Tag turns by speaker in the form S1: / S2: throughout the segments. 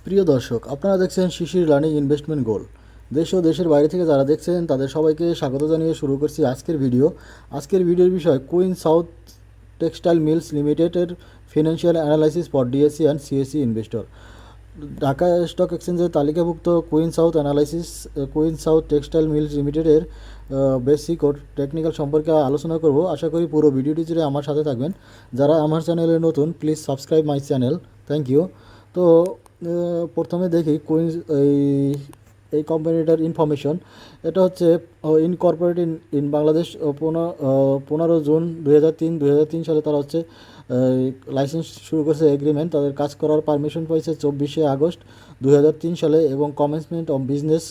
S1: প্রিয় দর্শক, আপনারা দেখছেন শিশির লার্নিং ইনভেস্টমেন্ট গোল। দেশ ও দেশের বাইরে থেকে যারা দেখছেন তাদের সবাইকে স্বাগত জানিয়ে শুরু করছি আজকের ভিডিও। আজকের ভিডিওর বিষয় কুইন সাউথ টেক্সটাইল মিলস লিমিটেডের financial analysis for DSC and CSC investor. Dhaka stock এক্সচেঞ্জের তালিকাভুক্ত কুইন সাউথ টেক্সটাইল মিলস লিমিটেডের বেসিক ও টেকনিক্যাল সম্পর্কে আলোচনা করব। আশা করি পুরো ভিডিওটি জুড়ে আমার সাথে থাকবেন। যারা আমার চ্যানেলে নতুন, please subscribe my channel. Thank you. তো প্রথমে দেখি এই এই কোম্পানিটার ইনফরমেশন। এটা হচ্ছে ইনকর্পোরেট ইন বাংলাদেশ। 15 জুন 2003 সালে তারা হচ্ছে লাইসেন্স শুরু করছে, এগ্রিমেন্ট। তাদের কাজ করার পারমিশন পাইছে 24 আগস্ট 2003 সালে এবং কমেন্সমেন্ট অফ বিজনেস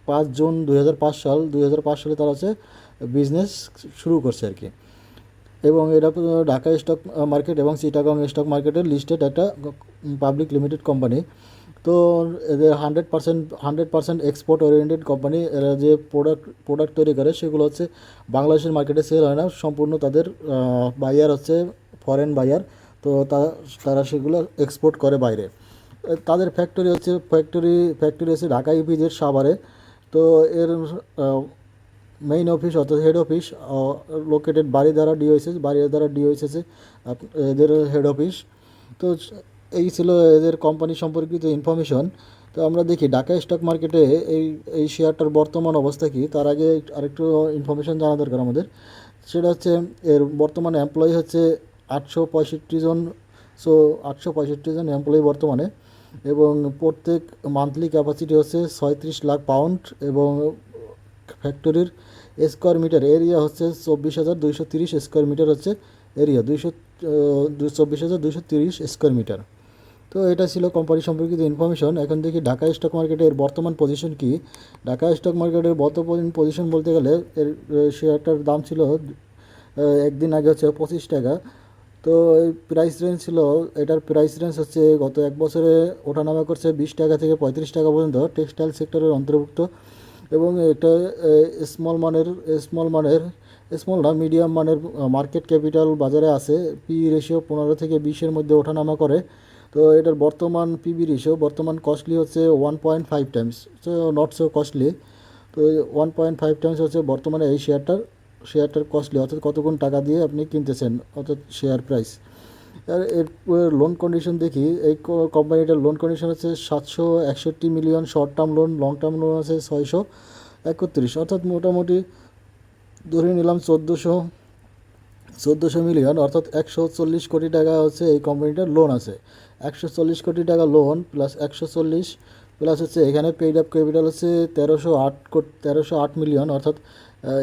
S1: 5 জুন 2005 সালে তারা হচ্ছে বিজনেস শুরু করছে আর কি। এবং এটা ঢাকা স্টক মার্কেট এবং চিটাগং স্টক মার্কেটের লিস্টেড একটা পাবলিক লিমিটেড কোম্পানি। তো এদের 100% এক্সপোর্ট ওরিয়েন্টেড কোম্পানি। এরা যে প্রোডাক্ট তৈরি করে সেগুলো হচ্ছে বাংলাদেশের মার্কেটে সেল হয় না, সম্পূর্ণ তাদের বায়ার হচ্ছে ফরেন বায়ার। তো তারা সেগুলো এক্সপোর্ট করে বাইরে। তাদের ফ্যাক্টরি হচ্ছে ঢাকা ইপিজেড সাভারে। তো এর মেইন অফিস অর্থাৎ হেড অফিস লোকেটেড বারিধারা ডিওএসএসে এদের হেড অফিস। তো এই ছিল এদের কোম্পানি সম্পর্কিত ইনফরমেশন। তো আমরা দেখি ঢাকা স্টক মার্কেটে এই শেয়ারটার বর্তমান অবস্থা কী। তার আগে আরেকটু ইনফরমেশন জানা দরকার আমাদের। সেটা হচ্ছে এর বর্তমানে এমপ্লয়ি হচ্ছে 865 জন। সো 865 জন এমপ্লয়ি বর্তমানে। এবং প্রত্যেক মান্থলি ক্যাপাসিটি হচ্ছে 36 লাখ পাউন্ড। এবং ফ্যাক্টরির স্কোয়ার মিটার এরিয়া হচ্ছে 24,230 স্কোয়ার মিটার হচ্ছে এরিয়া, 24,230 স্কোয়ার মিটার। তো এটা ছিল কোম্পানি সম্পর্কিত ইনফরমেশন। এখন দেখি ঢাকা স্টক মার্কেটের বর্তমান পজিশন কি। ঢাকা স্টক মার্কেটের বর্তমান পজিশন বলতে গেলে এর শেয়ারটার দাম ছিল একদিন আগে হচ্ছে 25 টাকা। তো এই প্রাইস রেঞ্জ ছিল, এটার প্রাইস রেঞ্জ হচ্ছে গত এক বছরে ওঠানামা করছে 20 টাকা থেকে 35 টাকা পর্যন্ত। টেক্সটাইল সেক্টরের অন্তর্ভুক্ত এবং এটা স্মল না, মিডিয়াম মানের মার্কেট ক্যাপিটাল বাজারে আছে। পি রেশিও 15 থেকে 20-এর মধ্যে ওঠানামা করে। তো এটার বর্তমান পিবি রেশিও, বর্তমান কস্টলি হচ্ছে 1.5 Times. So not so costly. তো 1.5 টাইমস হচ্ছে বর্তমানে এই শেয়ারটার কস্টলি, অর্থাৎ কতগুণ টাকা দিয়ে আপনি কিনতেছেন, অর্থাৎ শেয়ার প্রাইস। আর এর লোন কন্ডিশন দেখি। এই কোম্পানিটার লোন কন্ডিশন হচ্ছে 761 million short term loan, long term loan আছে 631, অর্থাৎ মোটামুটি ধরে নিলাম 1400 মিলিয়ন, অর্থাৎ 140 কোটি টাকা হচ্ছে এই কোম্পানিটার লোন আছে। 140 কোটি টাকা লোন প্লাস 140 প্লাস হচ্ছে এখানে পেইড আপ ক্যাপিটাল হচ্ছে 1308 মিলিয়ন, অর্থাৎ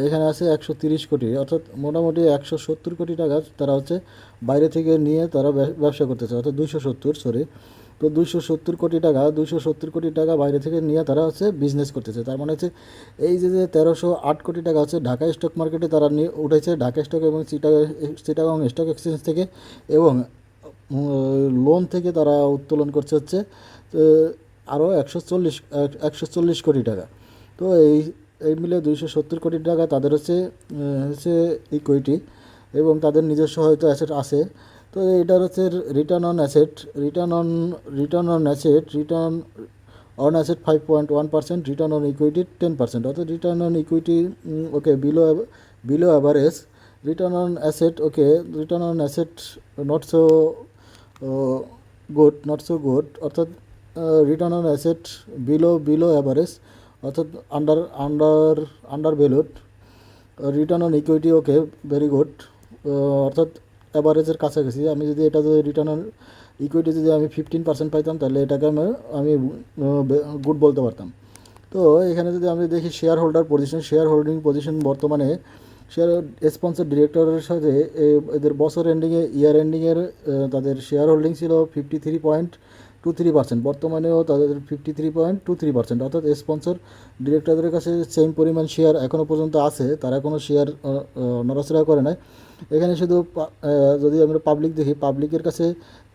S1: এখানে আছে 130 কোটি, অর্থাৎ মোটামুটি 170 কোটি টাকা তারা হচ্ছে বাইরে থেকে নিয়ে তারা ব্যবসা করতেছে, অর্থাৎ 270 তো 270 কোটি টাকা বাইরে থেকে নিয়ে তারা হচ্ছে বিজনেস করতেছে। তার মানে হচ্ছে এই যে 1308 কোটি টাকা হচ্ছে ঢাকা স্টক মার্কেটে তারা নিয়ে উঠেছে, ঢাকা স্টক এবং চিটাগং স্টক এক্সচেঞ্জ থেকে, এবং লোন থেকে তারা উত্তোলন করছে হচ্ছে আরও 140 কোটি টাকা। তো এই মিলে 270 কোটি টাকা তাদের হচ্ছে ইকুইটি, এবং তাদের নিজস্ব হয়তো অ্যাসেট আছে। তো এটার হচ্ছে return on asset 5.1%, return on equity 10%, অর্থাৎ return on equity okay below average. Return on asset not so good, অর্থাৎ return on asset below average, অর্থাৎ undervalued. Return on equity okay very good, অর্থাৎ অ্যাভারেজের কাছাকাছি। আমি যদি return on equity যদি আমি 15% পাইতাম তাহলে এটাকে আমি গুড বলতে পারতাম। তো এখানে যদি আমি দেখি শেয়ার হোল্ডিং পজিশন বর্তমানে শেয়ার স্পন্সর ডিরেক্টরের সাথে এদের বছর ইয়ার এন্ডিংয়ের তাদের শেয়ার হোল্ডিং ছিল 53.23%, বর্তমানেও তাদের 53.23%, অর্থাৎ স্পন্সর ডিরেক্টরদের কাছে সেম পরিমাণ শেয়ার এখনও পর্যন্ত আছে, তারা কোনো শেয়ার নড়াচড়া করে নাই। এখানে শুধু যদি আমরা পাবলিক দেখি, পাবলিকের কাছে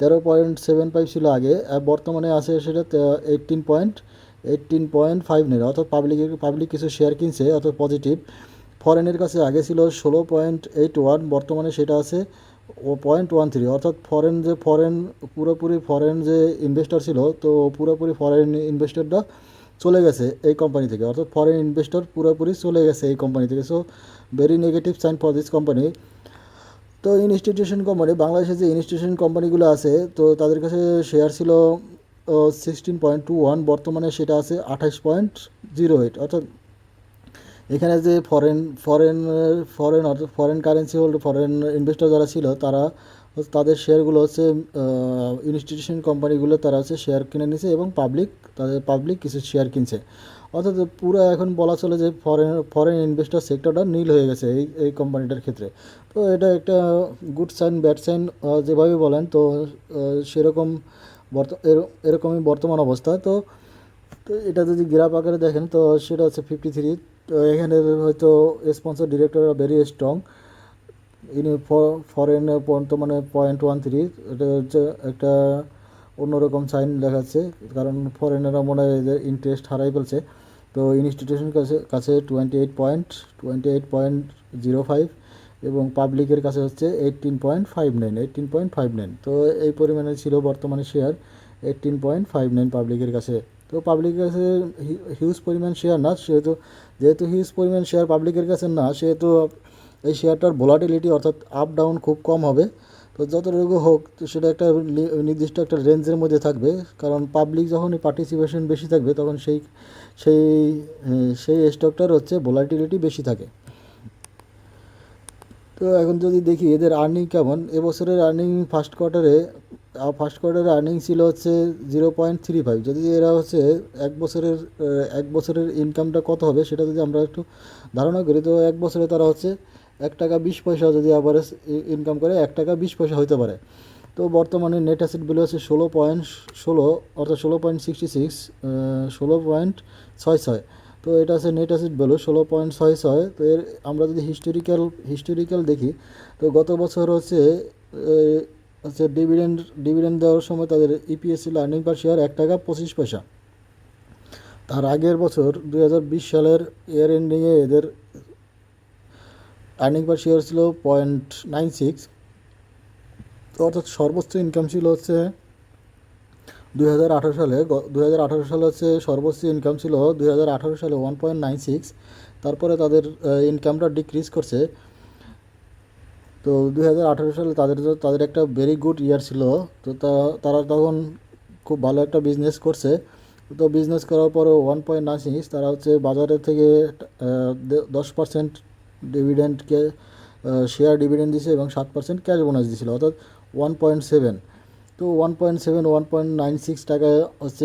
S1: 13.75 ছিল আগে, বর্তমানে আছে সেটা 18.59, অর্থাৎ পাবলিক কিছু শেয়ার কিনছে, অর্থাৎ পজিটিভ। ফরেনের কাছে আগে ছিল 16.81, বর্তমানে সেটা আছে 0.13, অর্থাৎ পুরোপুরি ফরেন যে ইনভেস্টর ছিল, তো পুরোপুরি ফরেন ইনভেস্টরটা চলে গেছে এই কোম্পানি থেকে, অর্থাৎ ফরেন ইনভেস্টর পুরোপুরি চলে গেছে এই কোম্পানি থেকে। So very negative sign for this company. তো ইনস্টিটিউশন কোম্পানি, বাংলাদেশে যে ইনস্টিটিউশন কোম্পানিগুলো আছে, তো তাদের কাছে শেয়ার ছিল 16.21, বর্তমানে সেটা আছে 28.08। অর্থাৎ এখানে যে ফরেন অর্থাৎ foreign currency hold, foreign investor যারা ছিল, তাদের শেয়ারগুলো হচ্ছে ইনস্টিটিউশন কোম্পানিগুলো তারা হচ্ছে শেয়ার কিনে নিছে, এবং পাবলিক কিছু শেয়ার কিনছে। অর্থাৎ পুরো এখন বলা চলে যে ফরেন ইনভেস্টর সেক্টরটা নীল হয়ে গেছে এই কোম্পানিটার ক্ষেত্রে। তো এটা একটা গুড সাইন ব্যাড সাইন যেভাবে বলেন, তো সেরকম এরকমই বর্তমান অবস্থা। তো তো এটা যদি গ্রাফ আকারে দেখেন, তো সেটা হচ্ছে 53। তো এখানে হয়তো স্পন্সর ডিরেক্টর ভেরি স্ট্রং ইনি ফরেন বর্তমানে 0.13। এটা হচ্ছে একটা অন্যরকম সাইন দেখাচ্ছে, কারণ ফরেনেরা মনে হয় এদের ইন্টারেস্ট হারাই ফেলছে। তো ইনস্টিটিউশন কাছে 28.05, এবং পাবলিকের কাছে হচ্ছে 18.59। তো এই পরিমাণে ছিল বর্তমানে শেয়ার 18.59 পাবলিকের কাছে। তো পাবলিকের কাছে হিউজ পরিমাণ শেয়ার না, যেহেতু হিউজ পরিমাণ শেয়ার পাবলিকের কাছে না, সেহেতু এই শেয়ারটার ভোলাটিলিটি অর্থাৎ আপ ডাউন খুব কম হবে। তো যতটুকু হোক, তো সেটা একটা নির্দিষ্ট একটা রেঞ্জের মধ্যে থাকবে, কারণ পাবলিক যখনই পার্টিসিপেশন বেশি থাকবে, তখন সেই সেই স্টকটার হচ্ছে ভোলাটিলিটি বেশি থাকে। তো এখন যদি দেখি এদের আর্নিং কেমন, এবছরের আর্নিং ফার্স্ট কোয়ার্টারে আর্নিং ছিল হচ্ছে 0.35। যদি এরা হচ্ছে এক বছরের ইনকামটা কত হবে সেটা যদি আমরা একটু ধারণা করি, তো এক বছরে তারা হচ্ছে 1 টাকা 20 পয়সা যদি অ্যাভারেজ ইনকাম করে, 1 টাকা 20 পয়সা হতে পারে। তো বর্তমানে নেট অ্যাসেট ভ্যালু হচ্ছে 16.16, অর্থাৎ 16.66, 16.66। তো এটা আছে নেট অ্যাসেট ভ্যালু 16.66। তো আমরা যদি হিস্টোরিক্যাল দেখি, তো গত বছর হচ্ছে ডিভিডেন্ড দেওয়ার সময় তাদের ইপিএস ছিল, আর্নিং পার শেয়ার 1 টাকা 25 পয়সা। তার আগের বছর 2020 সালের ইয়ার এন্ডিংয়ে এদের আর্নিং পার শেয়ার ছিল 0.96। তো অর্থাৎ সর্বোচ্চ ইনকাম ছিল হচ্ছে 2018 সালে হচ্ছে সর্বোচ্চ ইনকাম ছিল 2018 সালে 1.96। তারপরে তাদের ইনকামটা ডিক্রিজ করছে। তো 2018 সালে তাদের একটা ভেরি গুড ইয়ার ছিল। তো তারা তখন খুব ভালো একটা বিজনেস করছে। তো বিজনেস করার পরে 1.96 তারা হচ্ছে বাজারের থেকে 10% ডিভিডেন্ডকে শেয়ার ডিভিডেন্ড দিছে, এবং 7% ক্যাশ বোনাস দিছিল, অর্থাৎ 1.7। তো 1.96 টাকায় হচ্ছে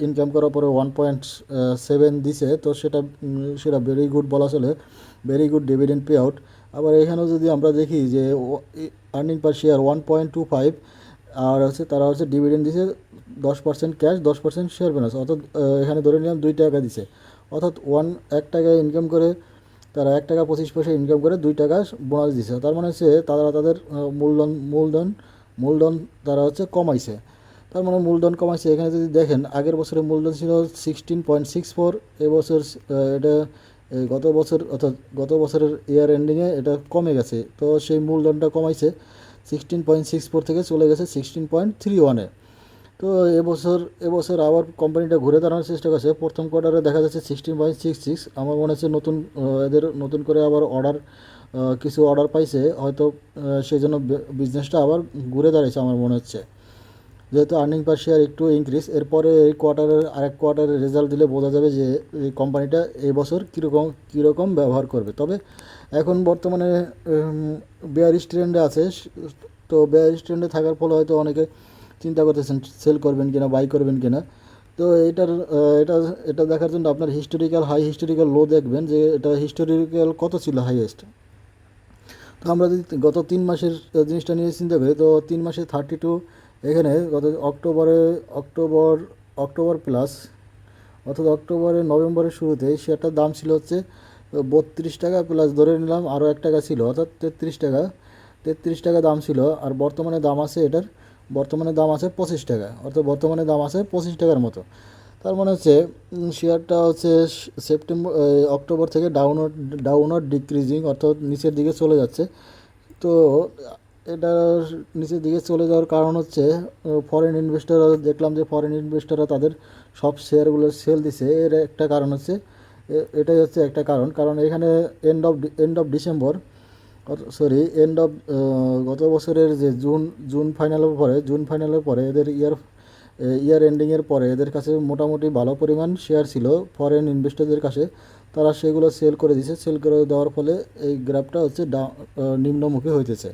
S1: ইনকাম করার পরে 1.7 দিছে। তো সেটা ভেরি গুড বলা চলে, very good dividend pay out. আবার এখানেও যদি আমরা দেখি যে আর্নিং পার শেয়ার 1.25, আর হচ্ছে তারা হচ্ছে ডিভিডেন্ড দিছে 10% ক্যাশ, 10% শেয়ার বোনাস, অর্থাৎ এখানে ধরে নিলাম 2 টাকা দিছে। অর্থাৎ 1 টাকায় ইনকাম করে তারা 1 টাকা 25 পয়সা ইনকাম করে 2 টাকা বোনাস দিছে। তার মানে হচ্ছে তারা তাদের মূলধন তারা হচ্ছে কমাইছে। তার মানে মূলধন কমাইছে। এখানে যদি দেখেন আগের বছরের মূলধন ছিল 16.64, এবছর এটা গত বছরের ইয়ার এন্ডিংয়ে এটা কমে গেছে। তো সেই মূলধনটা কমাইছে 16.64 থেকে চলে গেছে 16.31-এ। তো এবছর আবার কোম্পানিটা ঘুরে দাঁড়ানোর চেষ্টা করছে। প্রথম কোয়ার্টারে দেখা যাচ্ছে 16.66। আমার মনে হচ্ছে এদের নতুন করে আবার কিছু অর্ডার পাইছে হয়তো, সেই জন্য বিজনেসটা আবার ঘুরে দাঁড়িয়েছে আমার মনে হচ্ছে, যেহেতু আর্নিং পার শেয়ার একটু ইনক্রিজ। এরপরে এই আরেক কোয়ার্টারের রেজাল্ট দিলে বোঝা যাবে যে এই কোম্পানিটা এই বছর কীরকম ব্যবহার করবে। তবে এখন বর্তমানে বেয়ারিশ ট্রেন্ডে আছে। তো বেয়ারিশ ট্রেন্ডে থাকার ফলে হয়তো অনেকে চিন্তা করতেছেন সেল করবেন কিনা, বাই করবেন কিনা। তো এটা দেখার জন্য আপনার হিস্টোরিক্যাল লো দেখবেন, যে এটা হিস্টোরিক্যাল কত ছিল হাইয়েস্ট। তো আমরা যদি গত 3 মাসের জিনিসটা নিয়ে চিন্তা করি, তো 3 মাসে 32, এখানে গত অক্টোবর প্লাস, অর্থাৎ নভেম্বরের শুরুতে শেয়ারটার দাম ছিল হচ্ছে 32 টাকা, প্লাস ধরে নিলাম আরও 1 টাকা ছিল, অর্থাৎ 33 টাকা দাম ছিল। আর বর্তমানে দাম আছে 25 টাকা, অর্থাৎ বর্তমানে দাম আছে 25 টাকার মতো। তার মানে হচ্ছে শেয়ারটা হচ্ছে অক্টোবর থেকে ডাউনওয়ার্ড ডিক্রিজিং, অর্থাৎ নিচের দিকে চলে যাচ্ছে। তো এটা নিচের দিকে চলে যাওয়ার কারণ হচ্ছে ফরেন ইনভেস্টররা, দেখলাম যে ফরেন ইনভেস্টররা তাদের সব শেয়ারগুলো সেল দিছে। এর একটা কারণ হচ্ছে এটাই হচ্ছে একটা কারণ। কারণ এখানে end of December, sorry end of গত বছরের যে জুন ফাইনালের পরে এদের ইয়ার এন্ডিংয়ের পরে এদের কাছে মোটামুটি ভালো পরিমাণ শেয়ার ছিল ফরেন ইনভেস্টরদের কাছে। তারা সেগুলো সেল করে দিছে। সেল করে দেওয়ার ফলে এই গ্রাফটা হচ্ছে নিম্নমুখী হইতেছে।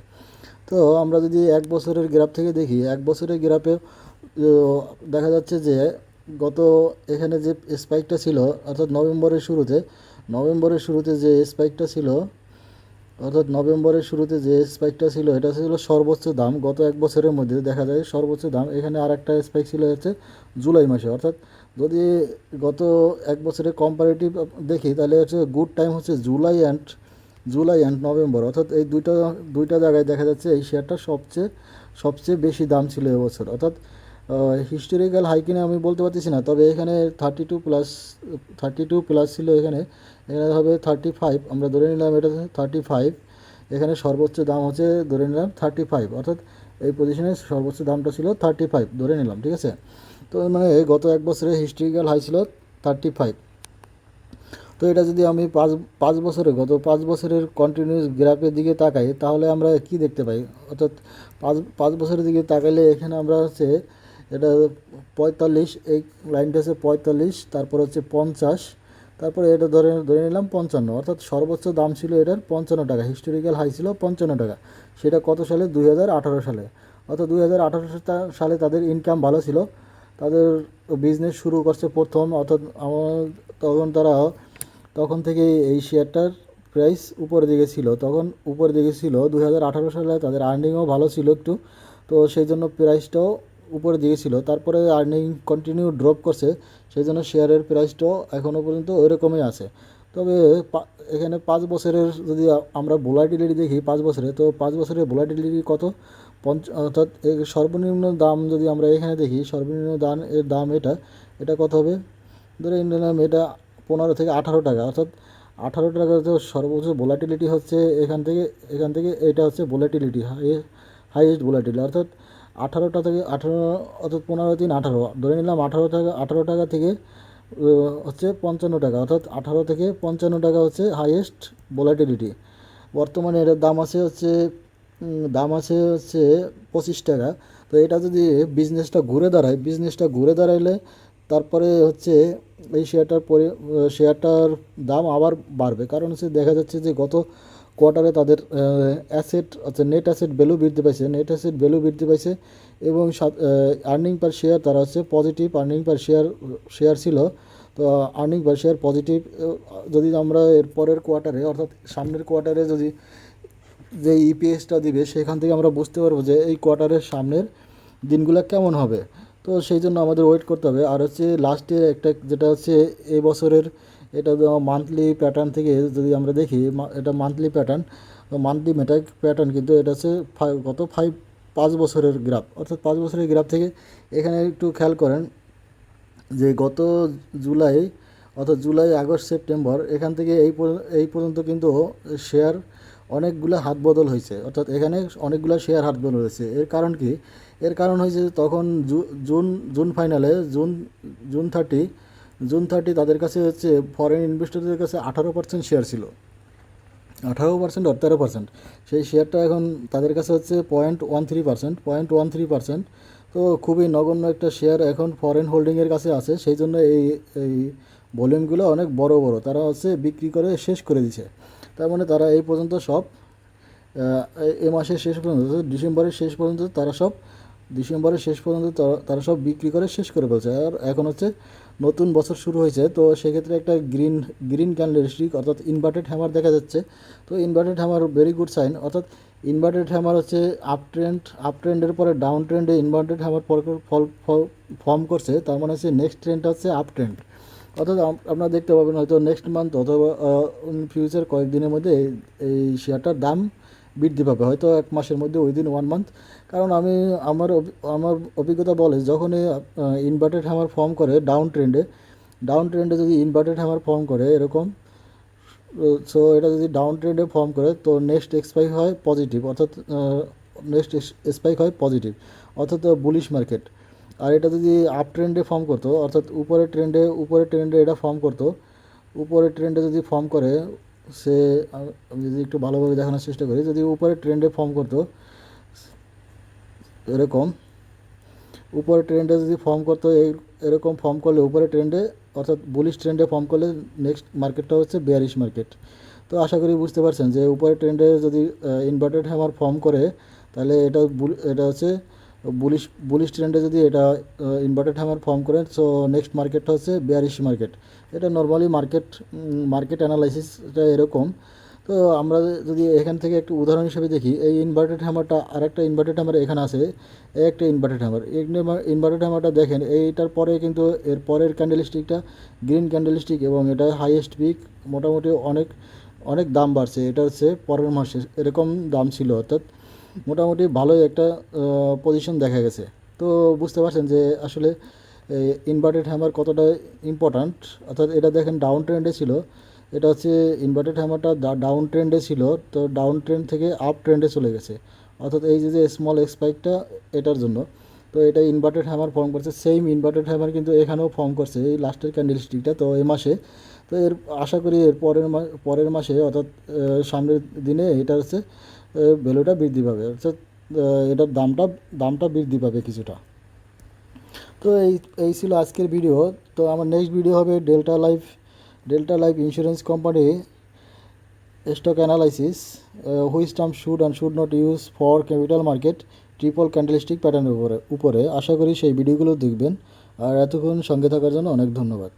S1: তো আমরা যদি এক বছরের গ্রাফ থেকে দেখি, এক বছরের গ্রাফে দেখা যাচ্ছে যে গত এখানে যে স্পাইকটা ছিল, অর্থাৎ নভেম্বরের শুরুতে যে স্পাইকটা ছিল, এটা ছিল সর্বোচ্চ দাম গত এক বছরের মধ্যে দেখা যায় সর্বোচ্চ দাম। এখানে আর একটা স্পাইক ছিল হচ্ছে জুলাই মাসে। অর্থাৎ যদি গত এক বছরের কম্পারেটিভ দেখি তাহলে হচ্ছে গুড টাইম হচ্ছে জুলাই অ্যান্ড নভেম্বর। অর্থাৎ এই দুইটা জায়গায় দেখা যাচ্ছে এই শেয়ারটা সবচেয়ে বেশি দাম ছিল এবছর। অর্থাৎ হিস্টোরিক্যাল হাই কিনে আমি বলতে পারতেছি না, তবে এখানে 32+ ছিল। এখানে হবে 35, আমরা ধরে নিলাম এটা 35। এখানে সর্বোচ্চ দাম হচ্ছে ধরে নিলাম 35, অর্থাৎ এই পজিশনে সর্বোচ্চ দামটা ছিল 35 ধরে নিলাম, ঠিক আছে। তো মানে গত এক বছরে হিস্টোরিক্যাল হাই ছিল 35। তো এটা যদি আমি গত 5 বছরের কন্টিনিউয়াস গ্রাফের দিকে তাকাই তাহলে আমরা কি দেখতে পাই? অর্থাৎ পাঁচ বছরের দিকে তাকাইলে এখানে আমরা হচ্ছে এটা 45, এই লাইনটা হচ্ছে 45, তারপর হচ্ছে 50, তারপরে এটা ধরে নিলাম 55। অর্থাৎ সর্বোচ্চ দাম ছিল এটার 55 টাকা, হিস্টোরিক্যাল হাই ছিল 55 টাকা। সেটা কত সালে? 2018 সালে। অর্থাৎ 2018 সালে তাদের ইনকাম ভালো ছিল, তাদের বিজনেস শুরু করছে প্রথম। অর্থাৎ তখন থেকে এই শেয়ারটার প্রাইস উপরের দিকে ছিল 2018 সালে তাদের আর্নিংও ভালো ছিল একটু, তো সেই জন্য প্রাইসটাও উপরের দিকে ছিল। তারপরে আর্নিং কন্টিনিউ ড্রপ করছে, সেই জন্য শেয়ারের প্রাইসটাও এখনও পর্যন্ত ওইরকমই আছে। তবে এখানে 5 বছরের যদি আমরা ভোলাটিলিটি দেখি 5 বছরে, তো 5 বছরের ভোলাটিলিটি কত? অর্থাৎ সর্বনিম্ন দাম যদি আমরা এখানে দেখি, সর্বনিম্ন দাম এটা কত হবে? ধরে নিলাম এটা 15 থেকে 18 টাকা। অর্থাৎ 18 টাকা তো সর্বোচ্চ ভোলাটিলিটি হচ্ছে এখান থেকে এটা হচ্ছে ভোলাটিলিটি, হাইয়েস্ট ভোলাটিলিটি। অর্থাৎ 18 15 3 18, ধরে নিলাম 18 টাকা থেকে হচ্ছে 55 টাকা। অর্থাৎ 18 থেকে 55 টাকা হচ্ছে হাইয়েস্ট ভোলাটিলিটি। বর্তমানে এটার দাম আছে হচ্ছে 25 টাকা। তো এটা যদি বিজনেসটা ঘুরে দাঁড়াইলে তারপরে হচ্ছে এই শেয়ারটার দাম আবার বাড়বে। কারণ হচ্ছে দেখা যাচ্ছে যে গত কোয়ার্টারে তাদের নেট অ্যাসেট ভ্যালু বৃদ্ধি পাইছে এবং আর্নিং পার শেয়ার তারা হচ্ছে পজিটিভ আর্নিং পার শেয়ার ছিল। তো আর্নিং পার শেয়ার পজিটিভ। যদি আমরা এর পরের কোয়ার্টারে, অর্থাৎ সামনের কোয়ার্টারে যদি যে ইপিএসটা দিবে সেখান থেকে আমরা বুঝতে পারবো যে এই কোয়ার্টারের সামনের দিনগুলো কেমন হবে। তো সেই জন্য আমাদের ওয়েট করতে হবে। আর হচ্ছে লাস্টে একটা যেটা হচ্ছে এই বছরের, এটা মান্থলি প্যাটার্ন থেকে যদি আমরা দেখি, এটা মান্থলি প্যাটার্ন কিন্তু এটা হচ্ছে গত 5 বছরের গ্রাফ। অর্থাৎ 5 বছরের গ্রাফ থেকে এখানে একটু খেয়াল করেন যে গত জুলাই আগস্ট সেপ্টেম্বর এখান থেকে এই পর্যন্ত কিন্তু শেয়ার অনেকগুলো হাত বদল হয়েছে। অর্থাৎ এখানে অনেকগুলো শেয়ার হাত বদল হয়েছে। এর কারণ কি? এর কারণ হয়েছে তখন জুন ফাইনালে জুন 30 তাদের কাছে হচ্ছে ফরেন ইনভেস্টরদের কাছে 18% শেয়ার ছিল, 18% আর 13%। সেই শেয়ারটা এখন তাদের কাছে হচ্ছে 0.13%। তো খুবই নগণ্য একটা শেয়ার এখন ফরেন হোল্ডিংয়ের কাছে আছে। সেই জন্য এই ভলিউমগুলো অনেক বড় তারা হচ্ছে বিক্রি করে শেষ করে দিছে। তার মানে তারা এই পর্যন্ত সব এ মাসের শেষ পর্যন্ত, ডিসেম্বরের শেষ পর্যন্ত তারা সব বিক্রি করে শেষ করে ফেলছে। আর এখন হচ্ছে নতুন বছর শুরু হয়েছে, তো সেক্ষেত্রে একটা গ্রিন ক্যান্ডেলস্টিক অর্থাৎ ইনভার্টেড হ্যামার দেখা যাচ্ছে। তো inverted hammer very good sign. অর্থাৎ ইনভার্টেড হ্যামার হচ্ছে আপ ট্রেন্ডের পরে ডাউন ট্রেন্ডে ইনভার্টেড হ্যামার ফর্ম করছে। তার মানে হচ্ছে নেক্সট ট্রেন্ডটা হচ্ছে আপ ট্রেন্ড। অর্থাৎ আপনারা দেখতে পাবেন হয়তো নেক্সট মান্থ অথবা ফিউচার কয়েকদিনের মধ্যে এই শেয়ারটার দাম বৃদ্ধি পাবে, হয়তো 1 মাসের মধ্যে, উইদিন 1 মান্থ। কারণ আমার অভিজ্ঞতা বলে যখনই ইনভার্টেড হ্যামার ফর্ম করে ডাউন ট্রেন্ডে যদি ইনভার্টেড হ্যামার ফর্ম করে এরকম, সো এটা যদি ডাউন ট্রেন্ডে ফর্ম করে তো নেক্সট এক্সপাই হয় পজিটিভ। অর্থাৎ নেক্সট স্পাইক হয় পজিটিভ, অর্থাৎ বুলিশ মার্কেট। আর এটা যদি আপ ট্রেন্ডে ফর্ম করতো, অর্থাৎ উপরের ট্রেন্ডে এটা ফর্ম করতো, উপরের ট্রেন্ডে যদি ফর্ম করে সে, আমি যদি একটু ভালোভাবে দেখানোর চেষ্টা করি, যদি উপরের ট্রেন্ডে ফর্ম করতো এরকম, উপরের ট্রেন্ডে যদি ফর্ম করতো এরকম ফর্ম করলে উপরের ট্রেন্ডে অর্থাৎ বুলিশ ট্রেন্ডে ফর্ম করলে নেক্সট মার্কেটটা হচ্ছে বেয়ারিশ মার্কেট। তো আশা করি বুঝতে পারছেন যে উপরের ট্রেন্ডে যদি ইনভার্টেড হ্যামার ফর্ম করে তাহলে এটা হচ্ছে বুলিশ ট্রেন্ডে যদি এটা ইনভার্টেড হ্যামার ফর্ম করে, সো নেক্সট মার্কেটটা হচ্ছে বেয়ারিশ মার্কেট। এটা নর্মালি মার্কেট অ্যানালাইসিসটা এরকম। তো আমরা যদি এখান থেকে একটু উদাহরণ হিসেবে দেখি, এই ইনভার্টেড হ্যামারটা আরেকটা ইনভার্টেড হ্যামার এখানে আছে, এই একটা ইনভার্টেড হ্যামার, এই ইনভার্টেড হ্যামারটা দেখেন এইটার পরে কিন্তু এর পরের ক্যান্ডেলস্টিকটা গ্রিন ক্যান্ডেলস্টিক এবং এটা হাইয়েস্ট পিক, মোটামুটি অনেক দাম বাড়ছে। এটা হচ্ছে পরের মাসে এরকম দাম ছিল, অর্থাৎ মোটামুটি ভালোই একটা পজিশন দেখা গেছে। তো বুঝতে পারছেন যে আসলে ইনভার্টেড হ্যামার কতটা ইম্পর্ট্যান্ট। অর্থাৎ এটা দেখেন ডাউন ট্রেন্ডে ছিল, এটা হচ্ছে ইনভার্টেড হ্যামারটা ডাউন ট্রেন্ডে ছিল, তো ডাউন ট্রেন্ড থেকে আপ ট্রেন্ডে চলে গেছে, অর্থাৎ এই যে স্মল স্পাইকটা এটার জন্য। তো এটা ইনভার্টেড হ্যামার ফর্ম করছে, সেম ইনভার্টেড হ্যামার কিন্তু এখানেও ফর্ম করছে এই লাস্টের ক্যান্ডেলস্টিকটা, তো এই মাসে। তো আশা করি এর পরের মাসে অর্থাৎ সামনের দিনে এটা হচ্ছে ভ্যালুটা বৃদ্ধি পাবে, অর্থাৎ এটার দামটা বৃদ্ধি পাবে কিছুটা। তো এই ছিল আজকের ভিডিও। তো আমার নেক্সট ভিডিও হবে delta life insurance company stock analysis, which term should and should not use for capital market triple candlestick প্যাটার্নের উপরে। আশা করি সেই ভিডিওগুলো দেখবেন। আর এতক্ষণ সঙ্গে থাকার জন্য অনেক ধন্যবাদ।